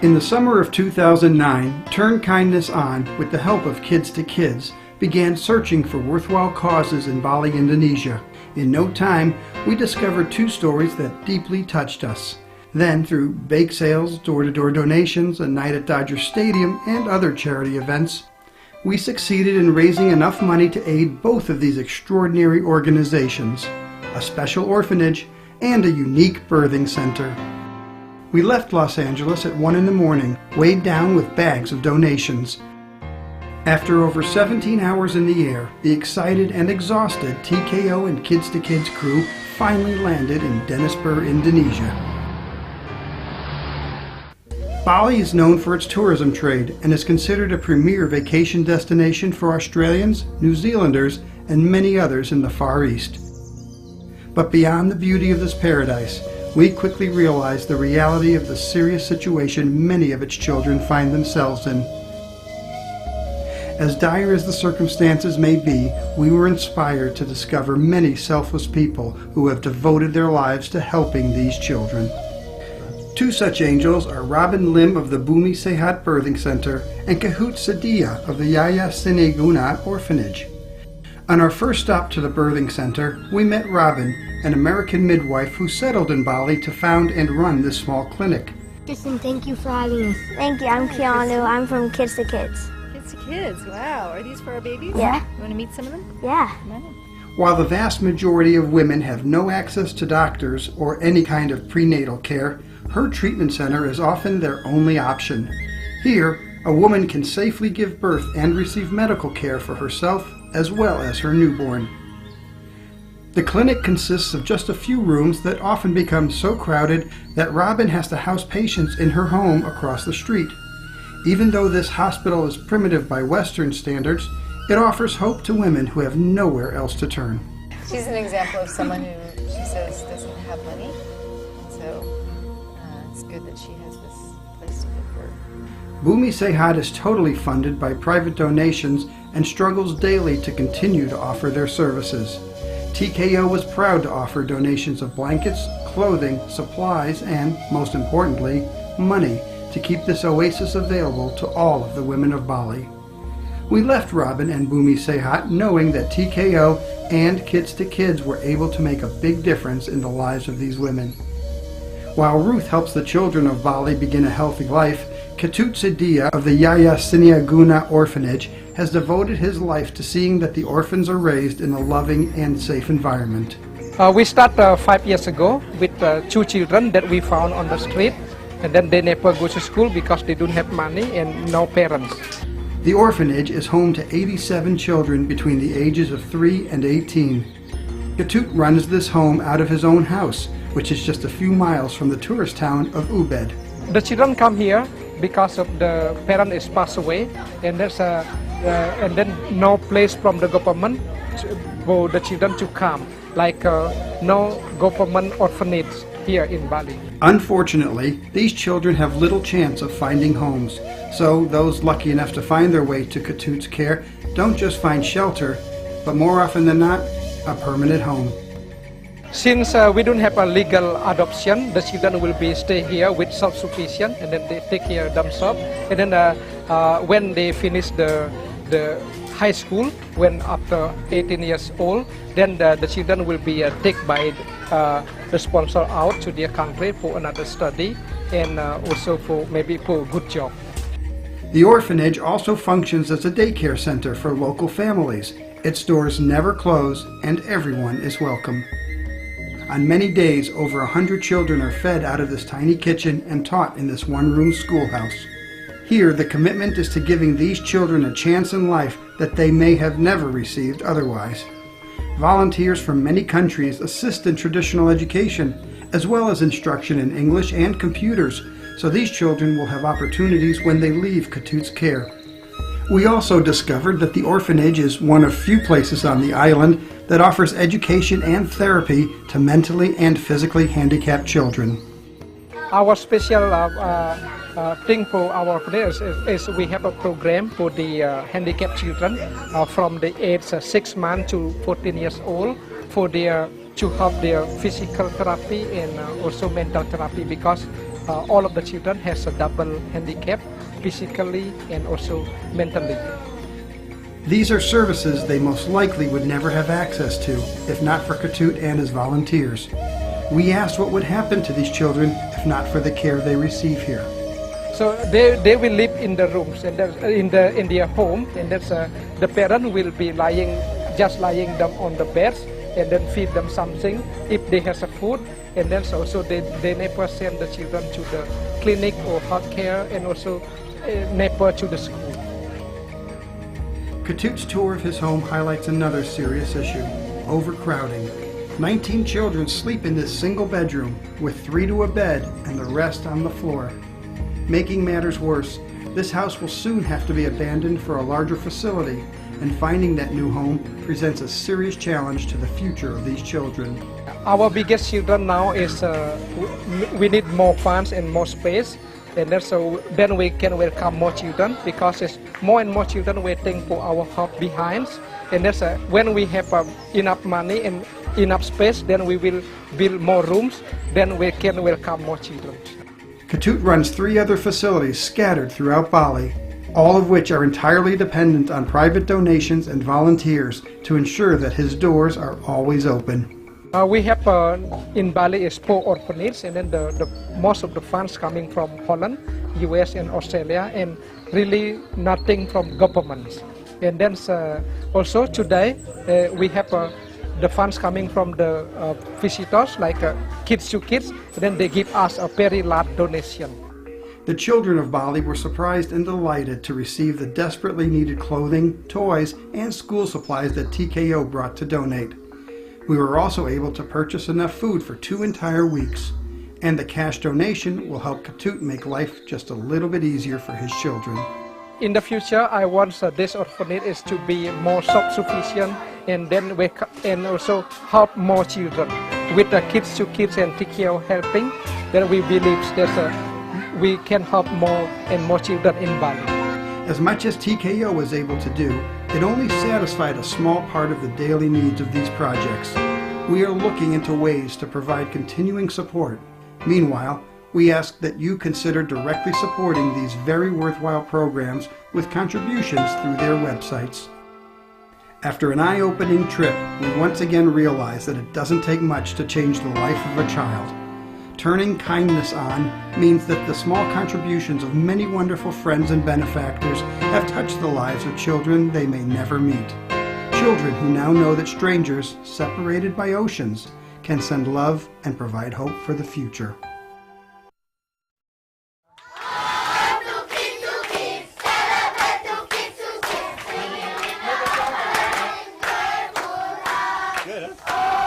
In the summer of 2009, Turn Kindness On, with the help of Kids to Kids, began searching for worthwhile causes in Bali, Indonesia. In no time, we discovered 2 stories that deeply touched us. Then, through bake sales, door-to-door donations, a night at Dodger Stadium, and other charity events, we succeeded in raising enough money to aid both of these extraordinary organizations, a special orphanage and a unique birthing center. We left Los Angeles at 1 in the morning, weighed down with bags of donations. After over 17 hours in the air, the excited and exhausted TKO and Kids to Kids crew finally landed in Denizspur, Indonesia. Bali is known for its tourism trade and is considered a premier vacation destination for Australians, New Zealanders, and many others in the Far East. But beyond the beauty of this paradise, we quickly realized the reality of the serious situation many of its children find themselves in. As dire as the circumstances may be, we were inspired to discover many selfless people who have devoted their lives to helping these children. 2 such angels are Robin Lim of the Bumi Sehat Birthing Center and Kahut Sadia of the Yaya Sineguna Orphanage. On our first stop to the birthing center, we met Robin, an American midwife who settled in Bali to found and run this small clinic. Kristen, thank you for having us. Thank you. I'm Keanu. I'm from Kids to Kids. Kids to Kids. Wow. Are these for our babies? Yeah. You want to meet some of them? Yeah. While the vast majority of women have no access to doctors or any kind of prenatal care, her treatment center is often their only option. Here, a woman can safely give birth and receive medical care for herself as well as her newborn. The clinic consists of just a few rooms that often become so crowded that Robin has to house patients in her home across the street. Even though this hospital is primitive by Western standards, it offers hope to women who have nowhere else to turn. She's an example of someone who, she says, doesn't have money. So it's good that she has this place to give birth. Bumi Sehat is totally funded by private donations and struggles daily to continue to offer their services. TKO was proud to offer donations of blankets, clothing, supplies, and, most importantly, money to keep this oasis available to all of the women of Bali. We left Robin and Bumi Sehat knowing that TKO and Kids to Kids were able to make a big difference in the lives of these women. While Ruth helps the children of Bali begin a healthy life, Katut Sadia of the Yaya Sineguna Orphanage has devoted his life to seeing that the orphans are raised in a loving and safe environment. We started 5 years ago with 2 children that we found on the street, and then they never go to school because they don't have money and no parents. The orphanage is home to 87 children between the ages of 3 and 18. Katut runs this home out of his own house, which is just a few miles from the tourist town of Ubed. The children come here because of the parent is passed away, and there's and then no place from the government for the children to come, like no government orphanage here in Bali. Unfortunately, these children have little chance of finding homes, so those lucky enough to find their way to Katut's care don't just find shelter, but more often than not, a permanent home. Since we don't have a legal adoption, the children will be stay here with self-sufficient, and then they take care of themselves. And then when they finish the high school, when after 18 years old, then the children will be taken by the sponsor out to their country for another study, and also for maybe for a good job. The orphanage also functions as a daycare center for local families. Its doors never close, and everyone is welcome. On many days, over 100 children are fed out of this tiny kitchen and taught in this one-room schoolhouse. Here, the commitment is to giving these children a chance in life that they may have never received otherwise. Volunteers from many countries assist in traditional education, as well as instruction in English and computers, so these children will have opportunities when they leave Katut's care. We also discovered that the orphanage is one of few places on the island that offers education and therapy to mentally and physically handicapped children. Our special thing for our orphanage is we have a program for the handicapped children from the age 6 months to 14 years old to help their physical therapy and also mental therapy, because all of the children has a double handicap, physically and also mentally. These are services they most likely would never have access to if not for Ketut and his volunteers. We asked what would happen to these children if not for the care they receive here. So they will live in the rooms and in their home, and the parent will be just lying them on the beds, and then feed them something if they have a food, and then also they never send the children to the clinic or health care, and also never to the school. Ketut's tour of his home highlights another serious issue: overcrowding. 19 children sleep in this single bedroom with 3 to a bed and the rest on the floor. Making matters worse, this house will soon have to be abandoned for a larger facility, and finding that new home presents a serious challenge to the future of these children. Our biggest children now is we need more funds and more space, and then we can welcome more children, because it's more and more children waiting for our help behind. And when we have enough money and enough space, then we will build more rooms, then we can welcome more children. Ketut runs 3 other facilities scattered throughout Bali, all of which are entirely dependent on private donations and volunteers to ensure that his doors are always open. We have in Bali is 4 orphanages, and then the most of the funds coming from Holland, US and Australia, and really nothing from governments. And then also today we have the funds coming from the visitors, like Kids to Kids, then they give us a very large donation. The children of Bali were surprised and delighted to receive the desperately needed clothing, toys, and school supplies that TKO brought to donate. We were also able to purchase enough food for 2 entire weeks, and the cash donation will help Ketut make life just a little bit easier for his children. In the future, I want this orphanage is to be more self-sufficient, and then and also help more children. With the Kids to Kids and TKO helping, then we believe that we can help more and more children in Bali. As much as TKO was able to do, it only satisfied a small part of the daily needs of these projects. We are looking into ways to provide continuing support. Meanwhile, we ask that you consider directly supporting these very worthwhile programs with contributions through their websites. After an eye-opening trip, we once again realize that it doesn't take much to change the life of a child. Turning kindness on means that the small contributions of many wonderful friends and benefactors have touched the lives of children they may never meet. Children who now know that strangers, separated by oceans, can send love and provide hope for the future. Good, huh?